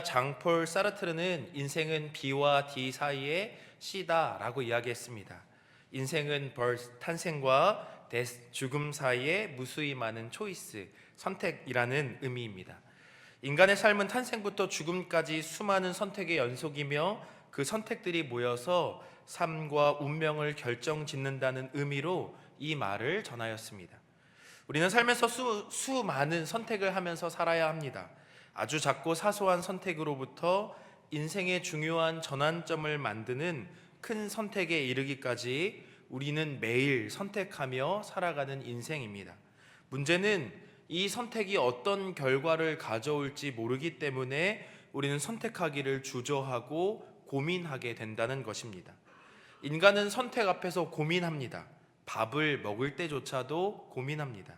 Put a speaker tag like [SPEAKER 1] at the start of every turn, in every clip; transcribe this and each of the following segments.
[SPEAKER 1] 장폴 사르트르는 인생은 B와 D 사이의 C다라고 이야기했습니다. 인생은 탄생과 죽음 사이에 무수히 많은 초이스, 선택이라는 의미입니다. 인간의 삶은 탄생부터 죽음까지 수많은 선택의 연속이며 그 선택들이 모여서 삶과 운명을 결정짓는다는 의미로 이 말을 전하였습니다. 우리는 삶에서 수많은 선택을 하면서 살아야 합니다. 아주 작고 사소한 선택으로부터 인생의 중요한 전환점을 만드는 큰 선택에 이르기까지 우리는 매일 선택하며 살아가는 인생입니다. 문제는 이 선택이 어떤 결과를 가져올지 모르기 때문에 우리는 선택하기를 주저하고 고민하게 된다는 것입니다. 인간은 선택 앞에서 고민합니다. 밥을 먹을 때조차도 고민합니다.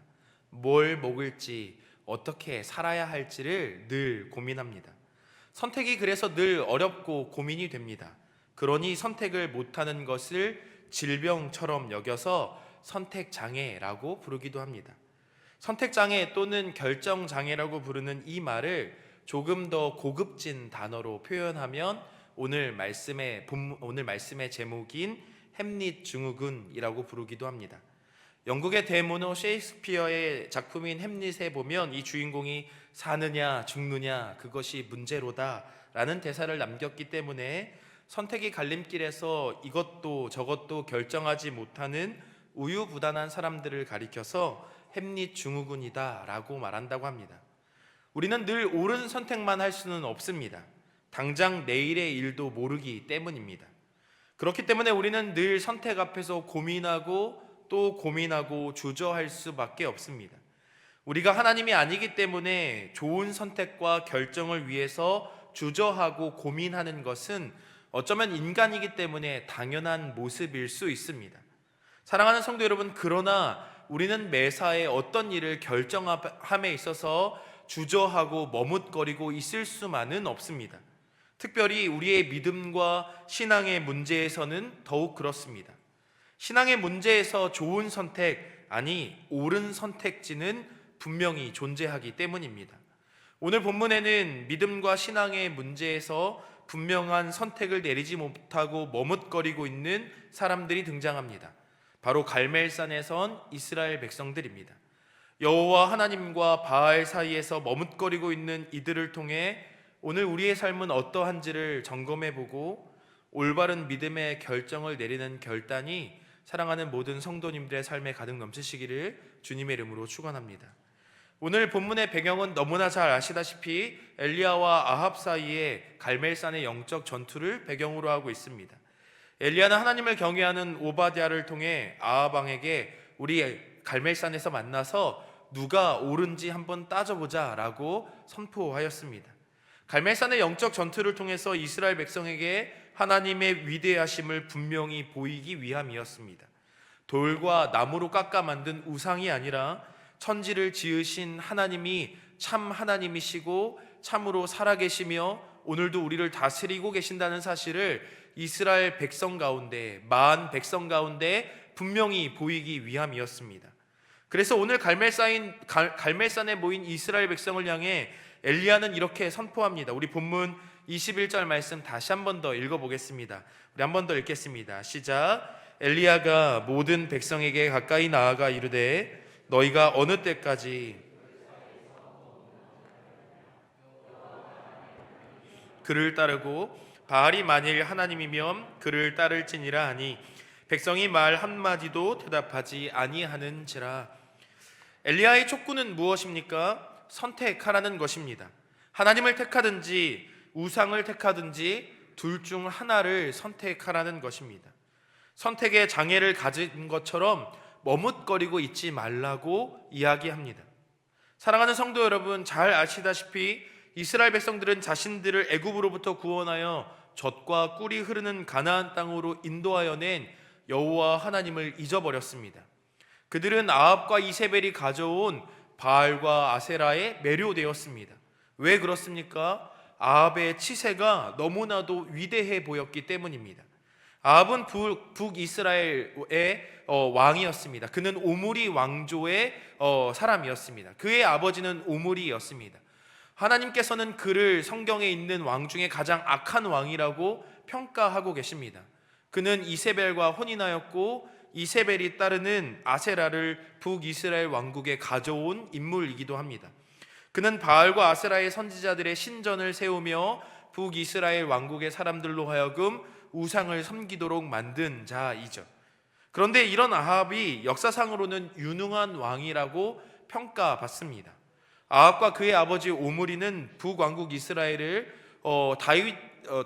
[SPEAKER 1] 뭘 먹을지, 어떻게 살아야 할지를 늘 고민합니다. 선택이 그래서 늘 어렵고 고민이 됩니다. 그러니 선택을 못하는 것을 질병처럼 여겨서 선택장애라고 부르기도 합니다. 선택장애 또는 결정장애라고 부르는 이 말을 조금 더 고급진 단어로 표현하면 오늘 말씀의 제목인 햄릿 증후군이라고 부르기도 합니다. 영국의 대문호 셰익스피어의 작품인 햄릿에 보면 이 주인공이 사느냐 죽느냐 그것이 문제로다 라는 대사를 남겼기 때문에 선택의 갈림길에서 이것도 저것도 결정하지 못하는 우유부단한 사람들을 가리켜서 햄릿 증후군이다 라고 말한다고 합니다. 우리는 늘 옳은 선택만 할 수는 없습니다. 당장 내일의 일도 모르기 때문입니다. 그렇기 때문에 우리는 늘 선택 앞에서 고민하고 또 고민하고 주저할 수밖에 없습니다. 우리가 하나님이 아니기 때문에 좋은 선택과 결정을 위해서 주저하고 고민하는 것은 어쩌면 인간이기 때문에 당연한 모습일 수 있습니다. 사랑하는 성도 여러분, 그러나 우리는 매사에 어떤 일을 결정함에 있어서 주저하고 머뭇거리고 있을 수만은 없습니다. 특별히 우리의 믿음과 신앙의 문제에서는 더욱 그렇습니다. 신앙의 문제에서 좋은 선택, 아니 옳은 선택지는 분명히 존재하기 때문입니다. 오늘 본문에는 믿음과 신앙의 문제에서 분명한 선택을 내리지 못하고 머뭇거리고 있는 사람들이 등장합니다. 바로 갈멜산에 선 이스라엘 백성들입니다. 여호와 하나님과 바알 사이에서 머뭇거리고 있는 이들을 통해 오늘 우리의 삶은 어떠한지를 점검해보고 올바른 믿음의 결정을 내리는 결단이 사랑하는 모든 성도님들의 삶에 가득 넘치시기를 주님의 이름으로 축원합니다. 오늘 본문의 배경은 너무나 잘 아시다시피 엘리야와 아합 사이에 갈멜산의 영적 전투를 배경으로 하고 있습니다. 엘리야는 하나님을 경외하는 오바댜를 통해 아합 왕에게 우리 갈멜산에서 만나서 누가 옳은지 한번 따져보자 라고 선포하였습니다. 갈멜산의 영적 전투를 통해서 이스라엘 백성에게 하나님의 위대하심을 분명히 보이기 위함이었습니다. 돌과 나무로 깎아 만든 우상이 아니라 천지를 지으신 하나님이 참 하나님이시고 참으로 살아계시며 오늘도 우리를 다스리고 계신다는 사실을 이스라엘 백성 가운데, 만 백성 가운데 분명히 보이기 위함이었습니다. 그래서 오늘 갈멜산에 모인 이스라엘 백성을 향해 엘리야는 이렇게 선포합니다. 우리 본문 21절 말씀 다시 한 번 더 읽어보겠습니다. 우리 한 번 더 읽겠습니다. 시작. 엘리야가 모든 백성에게 가까이 나아가 이르되 너희가 어느 때까지 그를 따르고 바알이 만일 하나님이면 그를 따를지니라 하니 백성이 말 한마디도 대답하지 아니하는지라. 엘리야의 촉구는 무엇입니까? 선택하라는 것입니다. 하나님을 택하든지 우상을 택하든지 둘 중 하나를 선택하라는 것입니다. 선택에 장애를 가진 것처럼 머뭇거리고 있지 말라고 이야기합니다. 사랑하는 성도 여러분, 잘 아시다시피 이스라엘 백성들은 자신들을 애굽으로부터 구원하여 젖과 꿀이 흐르는 가나안 땅으로 인도하여 낸 여호와 하나님을 잊어버렸습니다. 그들은 아합과 이세벨이 가져온 바알과 아세라에 매료되었습니다. 왜 그렇습니까? 아합의 치세가 너무나도 위대해 보였기 때문입니다. 아합은 북이스라엘의 왕이었습니다. 그는 오므리 왕조의 사람이었습니다. 그의 아버지는 오므리였습니다. 하나님께서는 그를 성경에 있는 왕 중에 가장 악한 왕이라고 평가하고 계십니다. 그는 이세벨과 혼인하였고 이세벨이 따르는 아세라를 북이스라엘 왕국에 가져온 인물이기도 합니다. 그는 바알과 아세라의 선지자들의 신전을 세우며 북이스라엘 왕국의 사람들로 하여금 우상을 섬기도록 만든 자이죠. 그런데 이런 아합이 역사상으로는 유능한 왕이라고 평가받습니다. 아합과 그의 아버지 오므리는 북왕국 이스라엘을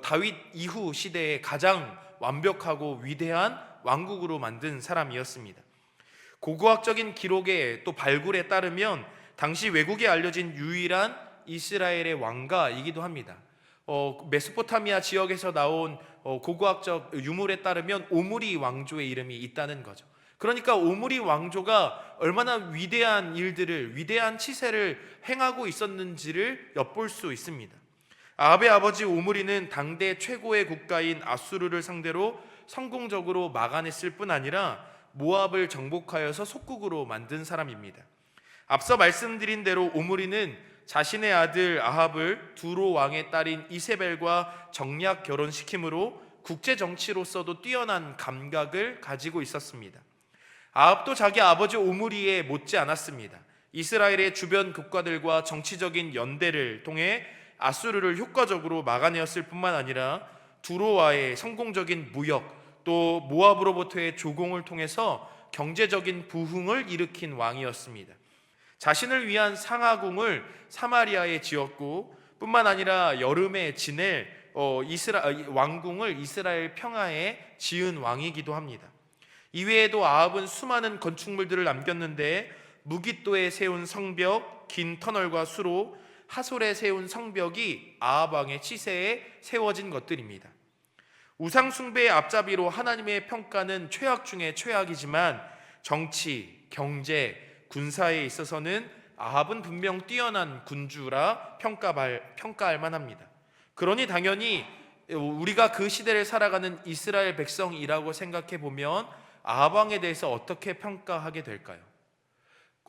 [SPEAKER 1] 다윗 이후 시대에 가장 완벽하고 위대한 왕국으로 만든 사람이었습니다. 고고학적인 기록에 또 발굴에 따르면 당시 외국에 알려진 유일한 이스라엘의 왕가이기도 합니다. 메소포타미아 지역에서 나온 고고학적 유물에 따르면 오므리 왕조의 이름이 있다는 거죠. 그러니까 오므리 왕조가 얼마나 위대한 일들을, 위대한 치세를 행하고 있었는지를 엿볼 수 있습니다. 아합의 아버지 오므리는 당대 최고의 국가인 아수르를 상대로 성공적으로 막아냈을 뿐 아니라 모압을 정복하여서 속국으로 만든 사람입니다. 앞서 말씀드린 대로 오므리는 자신의 아들 아합을 두로 왕의 딸인 이세벨과 정략 결혼시킴으로 국제 정치로서도 뛰어난 감각을 가지고 있었습니다. 아합도 자기 아버지 오므리에 못지 않았습니다. 이스라엘의 주변 국가들과 정치적인 연대를 통해 아수르를 효과적으로 막아내었을 뿐만 아니라 두로와의 성공적인 무역, 또 모압으로부터의 조공을 통해서 경제적인 부흥을 일으킨 왕이었습니다. 자신을 위한 상하궁을 사마리아에 지었고 뿐만 아니라 여름에 지낼 왕궁을 이스라엘 평야에 지은 왕이기도 합니다. 이외에도 아합은 수많은 건축물들을 남겼는데 무깃도에 세운 성벽, 긴 터널과 수로, 하솔에 세운 성벽이 아합 왕의 치세에 세워진 것들입니다. 우상 숭배의 앞잡이로 하나님의 평가는 최악 중에 최악이지만 정치, 경제, 군사에 있어서는 아합은 분명 뛰어난 군주라 평가할 만합니다. 그러니 당연히 우리가 그 시대를 살아가는 이스라엘 백성이라고 생각해 보면 아합 왕에 대해서 어떻게 평가하게 될까요?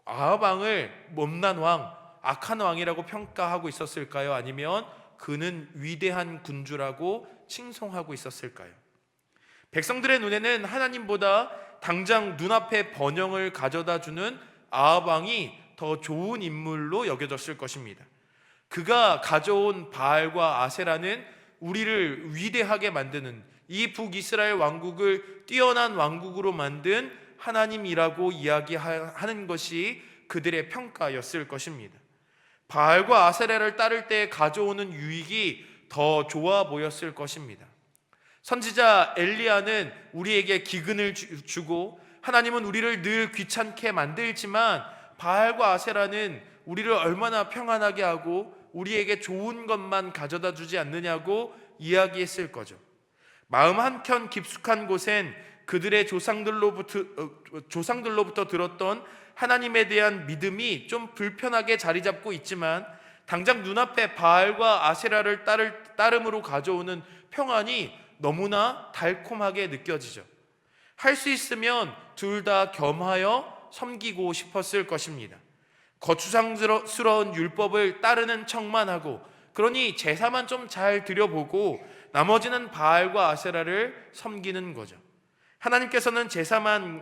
[SPEAKER 1] 아합 왕을 못난 왕, 악한 왕이라고 평가하고 있었을까요? 아니면 그는 위대한 군주라고 칭송하고 있었을까요? 백성들의 눈에는 하나님보다 당장 눈앞에 번영을 가져다 주는 아합 왕이 더 좋은 인물로 여겨졌을 것입니다. 그가 가져온 바알과 아세라는 우리를 위대하게 만드는, 이 북이스라엘 왕국을 뛰어난 왕국으로 만든 하나님이라고 이야기하는 것이 그들의 평가였을 것입니다. 바알과 아세라를 따를 때 가져오는 유익이 더 좋아 보였을 것입니다. 선지자 엘리야는 우리에게 기근을 주고 하나님은 우리를 늘 귀찮게 만들지만 바알과 아세라는 우리를 얼마나 평안하게 하고 우리에게 좋은 것만 가져다 주지 않느냐고 이야기했을 거죠. 마음 한켠 깊숙한 곳엔 그들의 조상들로부터 들었던 하나님에 대한 믿음이 좀 불편하게 자리 잡고 있지만 당장 눈앞에 바알과 아세라를 따름으로 가져오는 평안이 너무나 달콤하게 느껴지죠. 할 수 있으면 둘 다 겸하여 섬기고 싶었을 것입니다. 거추장스러운 율법을 따르는 척만 하고, 그러니 제사만 좀 잘 드려보고 나머지는 바알과 아세라를 섬기는 거죠. 하나님께서는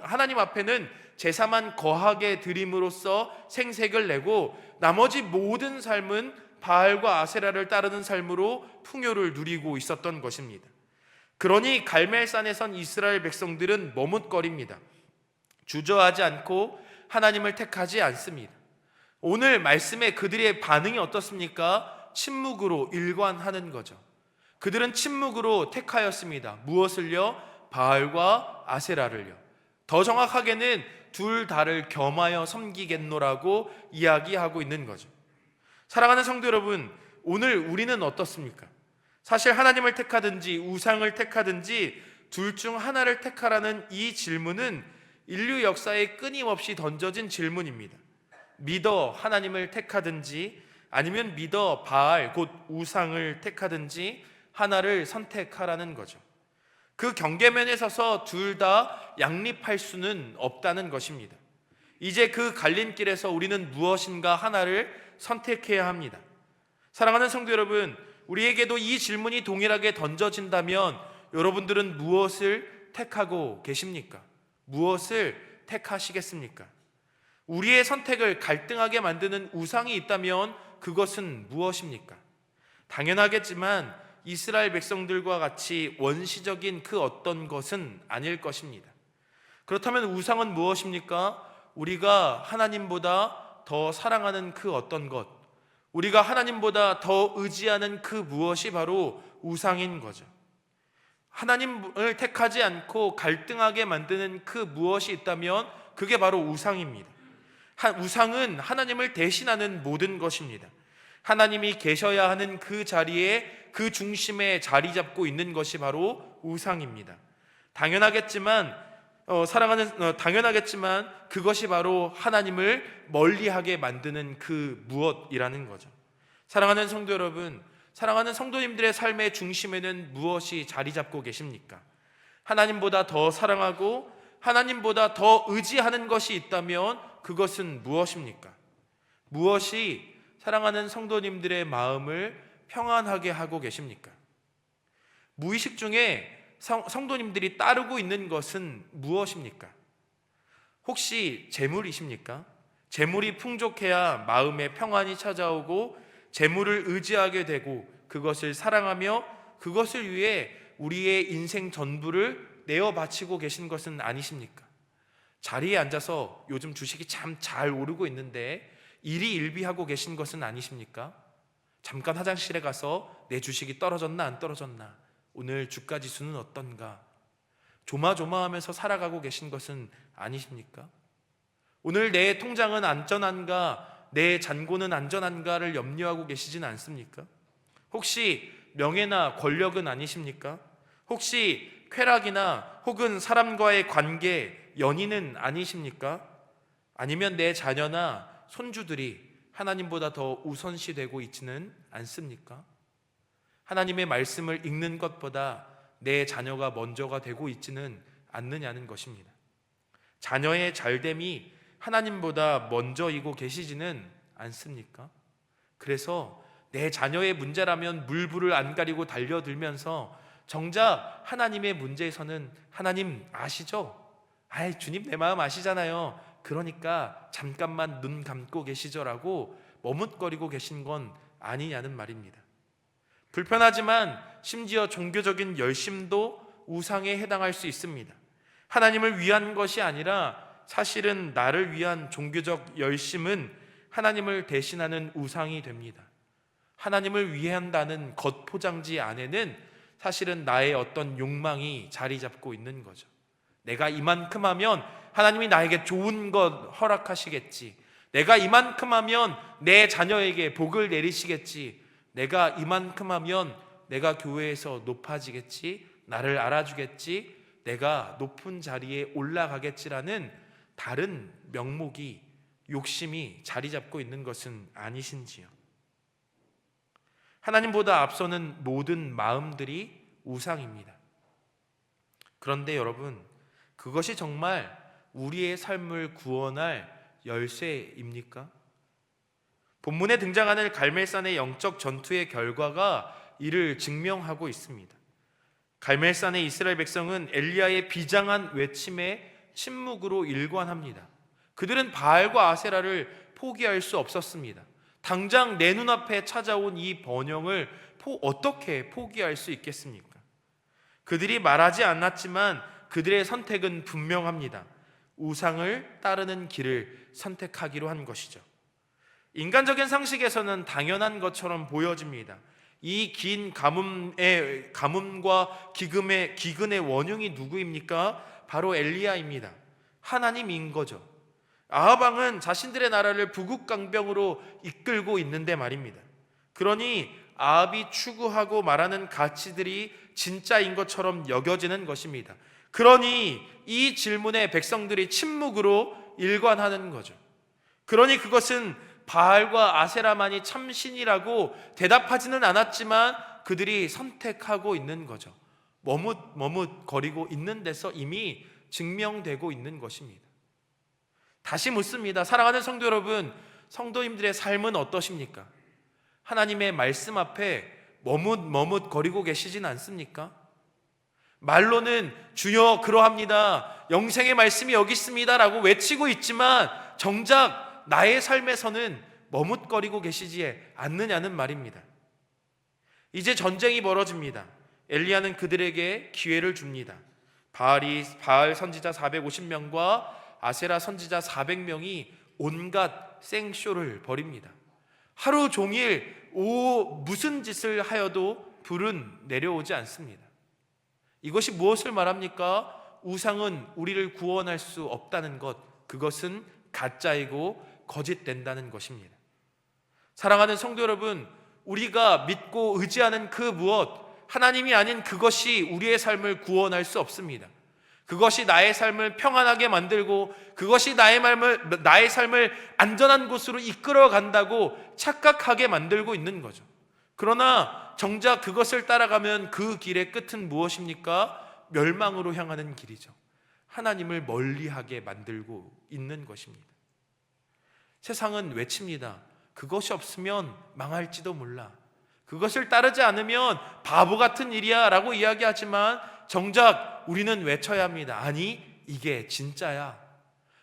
[SPEAKER 1] 하나님 앞에는 제사만 거하게 드림으로써 생색을 내고 나머지 모든 삶은 바알과 아세라를 따르는 삶으로 풍요를 누리고 있었던 것입니다. 그러니 갈멜산에선 이스라엘 백성들은 머뭇거립니다. 주저하지 않고 하나님을 택하지 않습니다. 오늘 말씀에 그들의 반응이 어떻습니까? 침묵으로 일관하는 거죠. 그들은 침묵으로 택하였습니다. 무엇을요? 바알과 아세라를요. 더 정확하게는 둘 다를 겸하여 섬기겠노라고 이야기하고 있는 거죠. 사랑하는 성도 여러분, 오늘 우리는 어떻습니까? 사실 하나님을 택하든지 우상을 택하든지 둘 중 하나를 택하라는 이 질문은 인류 역사에 끊임없이 던져진 질문입니다. 믿어 하나님을 택하든지 아니면 믿어 바알 곧 우상을 택하든지 하나를 선택하라는 거죠. 그 경계면에 서서 둘 다 양립할 수는 없다는 것입니다. 이제 그 갈림길에서 우리는 무엇인가 하나를 선택해야 합니다. 사랑하는 성도 여러분, 우리에게도 이 질문이 동일하게 던져진다면 여러분들은 무엇을 택하고 계십니까? 무엇을 택하시겠습니까? 우리의 선택을 갈등하게 만드는 우상이 있다면 그것은 무엇입니까? 당연하겠지만 이스라엘 백성들과 같이 원시적인 그 어떤 것은 아닐 것입니다. 그렇다면 우상은 무엇입니까? 우리가 하나님보다 더 사랑하는 그 어떤 것, 우리가 하나님보다 더 의지하는 그 무엇이 바로 우상인 거죠. 하나님을 택하지 않고 갈등하게 만드는 그 무엇이 있다면 그게 바로 우상입니다. 우상은 하나님을 대신하는 모든 것입니다. 하나님이 계셔야 하는 그 자리에, 그 중심에 자리 잡고 있는 것이 바로 우상입니다. 당연하겠지만 그것이 바로 하나님을 멀리하게 만드는 그 무엇이라는 거죠. 사랑하는 성도 여러분, 사랑하는 성도님들의 삶의 중심에는 무엇이 자리 잡고 계십니까? 하나님보다 더 사랑하고 하나님보다 더 의지하는 것이 있다면 그것은 무엇입니까? 무엇이 사랑하는 성도님들의 마음을 평안하게 하고 계십니까? 무의식 중에 성도님들이 따르고 있는 것은 무엇입니까? 혹시 재물이십니까? 재물이 풍족해야 마음에 평안이 찾아오고 재물을 의지하게 되고 그것을 사랑하며 그것을 위해 우리의 인생 전부를 내어 바치고 계신 것은 아니십니까? 자리에 앉아서 요즘 주식이 참 잘 오르고 있는데 일희일비하고 계신 것은 아니십니까? 잠깐 화장실에 가서 내 주식이 떨어졌나 안 떨어졌나, 오늘 주가 지수는 어떤가, 조마조마하면서 살아가고 계신 것은 아니십니까? 오늘 내 통장은 안전한가, 내 잔고는 안전한가를 염려하고 계시진 않습니까? 혹시 명예나 권력은 아니십니까? 혹시 쾌락이나 혹은 사람과의 관계, 연인은 아니십니까? 아니면 내 자녀나 손주들이 하나님보다 더 우선시되고 있지는 않습니까? 하나님의 말씀을 읽는 것보다 내 자녀가 먼저가 되고 있지는 않느냐는 것입니다. 자녀의 잘됨이 하나님보다 먼저이고 계시지는 않습니까? 그래서 내 자녀의 문제라면 물불을 안 가리고 달려들면서 정작 하나님의 문제에서는 하나님 아시죠? 주님 내 마음 아시잖아요. 그러니까 잠깐만 눈 감고 계시죠라고 머뭇거리고 계신 건 아니냐는 말입니다. 불편하지만 심지어 종교적인 열심도 우상에 해당할 수 있습니다. 하나님을 위한 것이 아니라 사실은 나를 위한 종교적 열심은 하나님을 대신하는 우상이 됩니다. 하나님을 위한다는 겉포장지 안에는 사실은 나의 어떤 욕망이 자리 잡고 있는 거죠. 내가 이만큼 하면 하나님이 나에게 좋은 것 허락하시겠지. 내가 이만큼 하면 내 자녀에게 복을 내리시겠지. 내가 이만큼 하면 내가 교회에서 높아지겠지. 나를 알아주겠지. 내가 높은 자리에 올라가겠지라는 다른 명목이, 욕심이 자리 잡고 있는 것은 아니신지요? 하나님보다 앞서는 모든 마음들이 우상입니다. 그런데 여러분, 그것이 정말 우리의 삶을 구원할 열쇠입니까? 본문에 등장하는 갈멜산의 영적 전투의 결과가 이를 증명하고 있습니다. 갈멜산의 이스라엘 백성은 엘리야의 비장한 외침에 침묵으로 일관합니다. 그들은 바알과 아세라를 포기할 수 없었습니다. 당장 내 눈앞에 찾아온 이 번영을 어떻게 포기할 수 있겠습니까? 그들이 말하지 않았지만 그들의 선택은 분명합니다. 우상을 따르는 길을 선택하기로 한 것이죠. 인간적인 상식에서는 당연한 것처럼 보여집니다. 이 긴 가뭄과 기근의 원흉이 누구입니까? 바로 엘리야입니다. 하나님인 거죠. 아합 왕은 자신들의 나라를 부국강병으로 이끌고 있는데 말입니다. 그러니 아합이 추구하고 말하는 가치들이 진짜인 것처럼 여겨지는 것입니다. 그러니 이 질문에 백성들이 침묵으로 일관하는 거죠. 그러니 그것은 바알과 아세라만이 참신이라고 대답하지는 않았지만 그들이 선택하고 있는 거죠. 머뭇거리고 있는 데서 이미 증명되고 있는 것입니다. 다시 묻습니다. 사랑하는 성도 여러분, 성도님들의 삶은 어떠십니까? 하나님의 말씀 앞에 머뭇거리고 계시진 않습니까? 말로는 주여 그러합니다, 영생의 말씀이 여기 있습니다 라고 외치고 있지만 정작 나의 삶에서는 머뭇거리고 계시지 않느냐는 말입니다. 이제 전쟁이 벌어집니다. 엘리야는 그들에게 기회를 줍니다. 바알 선지자 450명과 아세라 선지자 400명이 온갖 생쇼를 벌입니다. 하루 종일 무슨 짓을 하여도 불은 내려오지 않습니다. 이것이 무엇을 말합니까? 우상은 우리를 구원할 수 없다는 것, 그것은 가짜이고 거짓된다는 것입니다. 사랑하는 성도 여러분, 우리가 믿고 의지하는 그 무엇, 하나님이 아닌 그것이 우리의 삶을 구원할 수 없습니다. 그것이 나의 삶을 평안하게 만들고 그것이 나의 삶을 안전한 곳으로 이끌어 간다고 착각하게 만들고 있는 거죠. 그러나 정작 그것을 따라가면 그 길의 끝은 무엇입니까? 멸망으로 향하는 길이죠. 하나님을 멀리하게 만들고 있는 것입니다. 세상은 외칩니다. 그것이 없으면 망할지도 몰라. 그것을 따르지 않으면 바보 같은 일이야 라고 이야기하지만 정작 우리는 외쳐야 합니다. 아니, 이게 진짜야.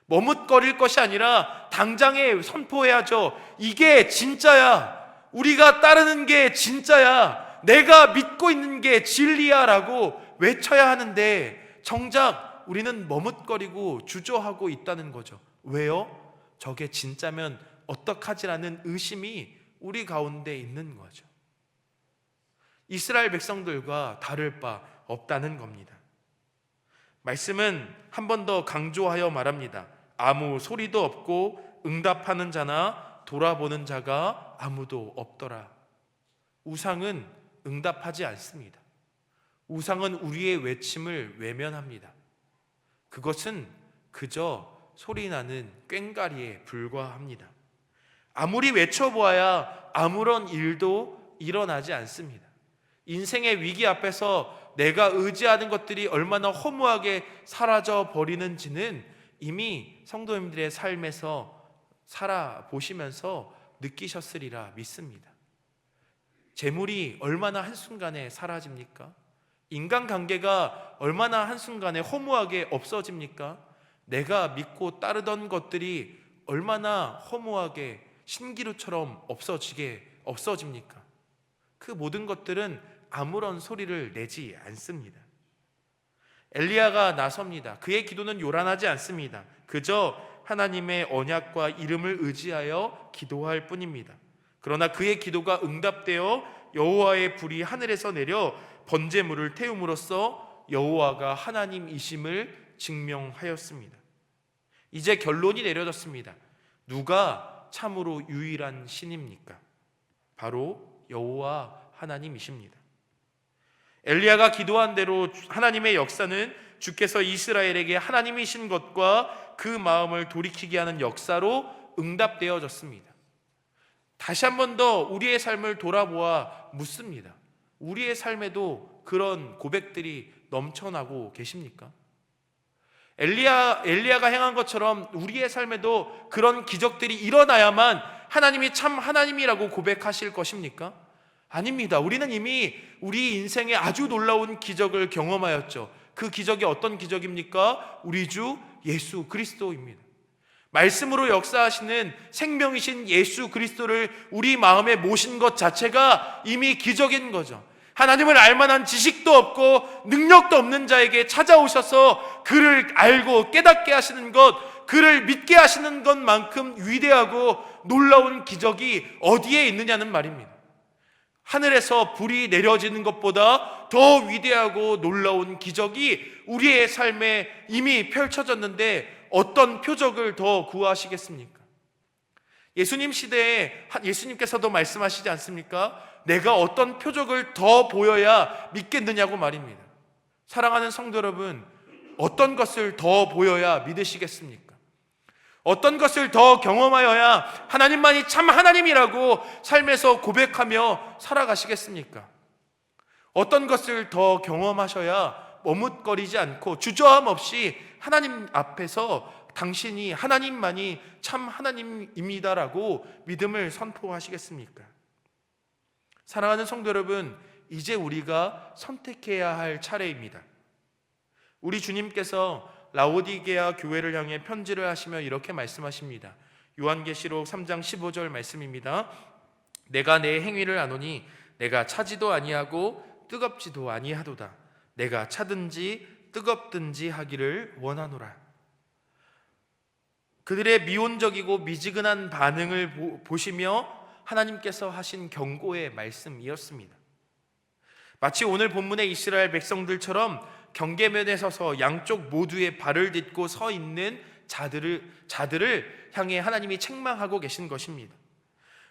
[SPEAKER 1] 머뭇거릴 것이 아니라 당장에 선포해야죠. 이게 진짜야. 우리가 따르는 게 진짜야. 내가 믿고 있는 게 진리야 라고 외쳐야 하는데 정작 우리는 머뭇거리고 주저하고 있다는 거죠. 왜요? 저게 진짜면 어떡하지라는 의심이 우리 가운데 있는 거죠. 이스라엘 백성들과 다를 바 없다는 겁니다. 말씀은 한 번 더 강조하여 말합니다. 아무 소리도 없고 응답하는 자나 돌아보는 자가 아무도 없더라. 우상은 응답하지 않습니다. 우상은 우리의 외침을 외면합니다. 그것은 그저 소리나는 꽹과리에 불과합니다. 아무리 외쳐보아야 아무런 일도 일어나지 않습니다. 인생의 위기 앞에서 내가 의지하는 것들이 얼마나 허무하게 사라져 버리는지는 이미 성도님들의 삶에서 살아보시면서 느끼셨으리라 믿습니다. 재물이 얼마나 한순간에 사라집니까? 인간관계가 얼마나 한순간에 허무하게 없어집니까? 내가 믿고 따르던 것들이 얼마나 허무하게 신기루처럼 없어집니까? 그 모든 것들은 아무런 소리를 내지 않습니다. 엘리야가 나섭니다. 그의 기도는 요란하지 않습니다. 그저 하나님의 언약과 이름을 의지하여 기도할 뿐입니다. 그러나 그의 기도가 응답되어 여호와의 불이 하늘에서 내려 번제물을 태움으로써 여호와가 하나님이심을 증명하였습니다. 이제 결론이 내려졌습니다. 누가 참으로 유일한 신입니까? 바로 여호와 하나님이십니다. 엘리야가 기도한 대로 하나님의 역사는 주께서 이스라엘에게 하나님이신 것과 그 마음을 돌이키게 하는 역사로 응답되어졌습니다. 다시 한 번 더 우리의 삶을 돌아보아 묻습니다. 우리의 삶에도 그런 고백들이 넘쳐나고 계십니까? 엘리야가 행한 것처럼 우리의 삶에도 그런 기적들이 일어나야만 하나님이 참 하나님이라고 고백하실 것입니까? 아닙니다. 우리는 이미 우리 인생에 아주 놀라운 기적을 경험하였죠. 그 기적이 어떤 기적입니까? 우리 주 예수 그리스도입니다. 말씀으로 역사하시는 생명이신 예수 그리스도를 우리 마음에 모신 것 자체가 이미 기적인 거죠. 하나님을 알만한 지식도 없고 능력도 없는 자에게 찾아오셔서 그를 알고 깨닫게 하시는 것, 그를 믿게 하시는 것만큼 위대하고 놀라운 기적이 어디에 있느냐는 말입니다. 하늘에서 불이 내려지는 것보다 더 위대하고 놀라운 기적이 우리의 삶에 이미 펼쳐졌는데 어떤 표적을 더 구하시겠습니까? 예수님 시대에 예수님께서도 말씀하시지 않습니까? 내가 어떤 표적을 더 보여야 믿겠느냐고 말입니다. 사랑하는 성도 여러분, 어떤 것을 더 보여야 믿으시겠습니까? 어떤 것을 더 경험하여야 하나님만이 참 하나님이라고 삶에서 고백하며 살아가시겠습니까? 어떤 것을 더 경험하셔야 머뭇거리지 않고 주저함 없이 하나님 앞에서 당신이 하나님만이 참 하나님입니다라고 믿음을 선포하시겠습니까? 사랑하는 성도 여러분, 이제 우리가 선택해야 할 차례입니다. 우리 주님께서 라오디게아 교회를 향해 편지를 하시며 이렇게 말씀하십니다. 요한계시록 3장 15절 말씀입니다. 내가 내 행위를 아노니 내가 차지도 아니하고 뜨겁지도 아니하도다. 내가 차든지 뜨겁든지 하기를 원하노라. 그들의 미온적이고 미지근한 반응을 보시며 하나님께서 하신 경고의 말씀이었습니다. 마치 오늘 본문의 이스라엘 백성들처럼 경계면에 서서 양쪽 모두의 발을 딛고 서 있는 자들을 향해 하나님이 책망하고 계신 것입니다.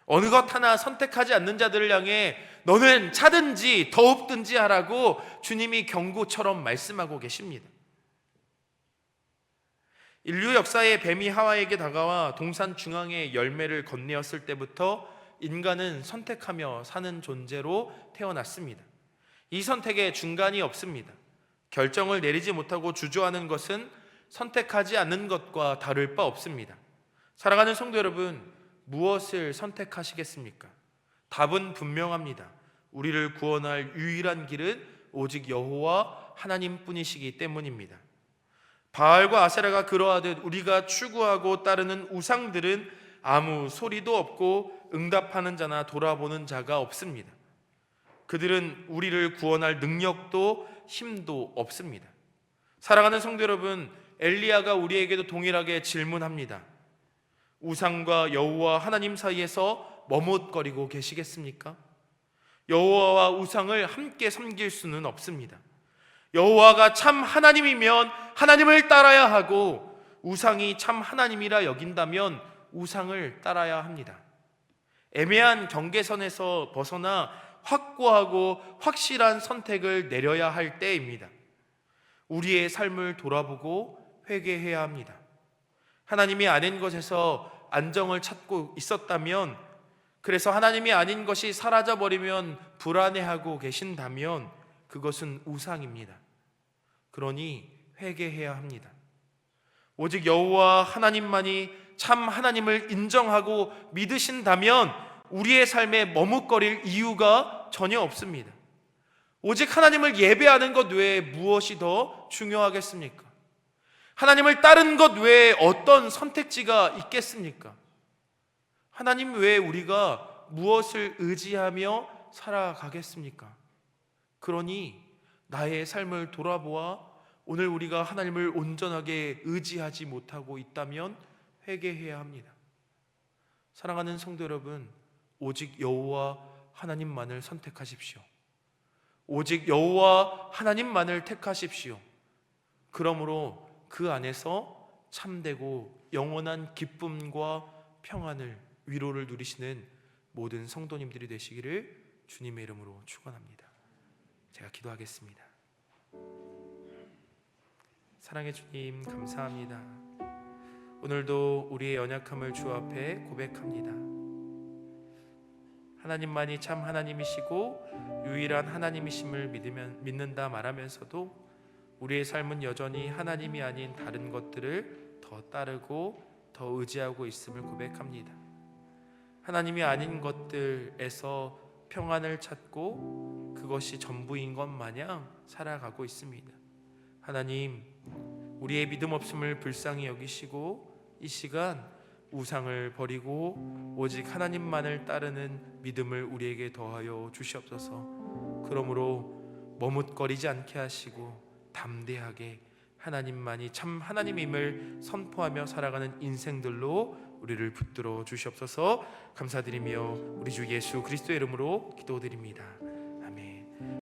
[SPEAKER 1] 어느 것 하나 선택하지 않는 자들을 향해 너는 차든지 더웁든지 하라고 주님이 경고처럼 말씀하고 계십니다. 인류 역사의 뱀이 하와에게 다가와 동산 중앙의 열매를 건네었을 때부터 인간은 선택하며 사는 존재로 태어났습니다. 이 선택에 중간이 없습니다. 결정을 내리지 못하고 주저하는 것은 선택하지 않는 것과 다를 바 없습니다. 사랑하는 성도 여러분, 무엇을 선택하시겠습니까? 답은 분명합니다. 우리를 구원할 유일한 길은 오직 여호와 하나님뿐이시기 때문입니다. 바알과 아세라가 그러하듯 우리가 추구하고 따르는 우상들은 아무 소리도 없고 응답하는 자나 돌아보는 자가 없습니다. 그들은 우리를 구원할 능력도 힘도 없습니다. 사랑하는 성도 여러분, 엘리야가 우리에게도 동일하게 질문합니다. 우상과 여호와 하나님 사이에서 머뭇거리고 계시겠습니까? 여호와와 우상을 함께 섬길 수는 없습니다. 여호와가 참 하나님이면 하나님을 따라야 하고 우상이 참 하나님이라 여긴다면 우상을 따라야 합니다. 애매한 경계선에서 벗어나 확고하고 확실한 선택을 내려야 할 때입니다. 우리의 삶을 돌아보고 회개해야 합니다. 하나님이 아닌 것에서 안정을 찾고 있었다면, 그래서 하나님이 아닌 것이 사라져버리면 불안해하고 계신다면 그것은 우상입니다. 그러니 회개해야 합니다. 오직 여호와 하나님만이 참 하나님을 인정하고 믿으신다면 우리의 삶에 머뭇거릴 이유가 전혀 없습니다. 오직 하나님을 예배하는 것 외에 무엇이 더 중요하겠습니까? 하나님을 따른 것 외에 어떤 선택지가 있겠습니까? 하나님 외에 우리가 무엇을 의지하며 살아가겠습니까? 그러니 나의 삶을 돌아보아 오늘 우리가 하나님을 온전하게 의지하지 못하고 있다면 회개해야 합니다. 사랑하는 성도 여러분, 오직 여호와 하나님만을 선택하십시오. 오직 여호와 하나님만을 택하십시오. 그러므로 그 안에서 참되고 영원한 기쁨과 평안을, 위로를 누리시는 모든 성도님들이 되시기를 주님의 이름으로 축원합니다. 제가 기도하겠습니다. 사랑의 주님, 감사합니다. 오늘도 우리의 연약함을 주 앞에 고백합니다. 하나님만이 참 하나님이시고 유일한 하나님이심을 믿는다 말하면서도 우리의 삶은 여전히 하나님이 아닌 다른 것들을 더 따르고 더 의지하고 있음을 고백합니다. 하나님이 아닌 것들에서 평안을 찾고 그것이 전부인 것 마냥 살아가고 있습니다. 하나님, 우리의 믿음 없음을 불쌍히 여기시고 이 시간 우상을 버리고 오직 하나님만을 따르는 믿음을 우리에게 더하여 주시옵소서. 그러므로 머뭇거리지 않게 하시고 담대하게 하나님만이 참 하나님임을 선포하며 살아가는 인생들로 우리를 붙들어 주시옵소서. 감사드리며 우리 주 예수 그리스도의 이름으로 기도드립니다.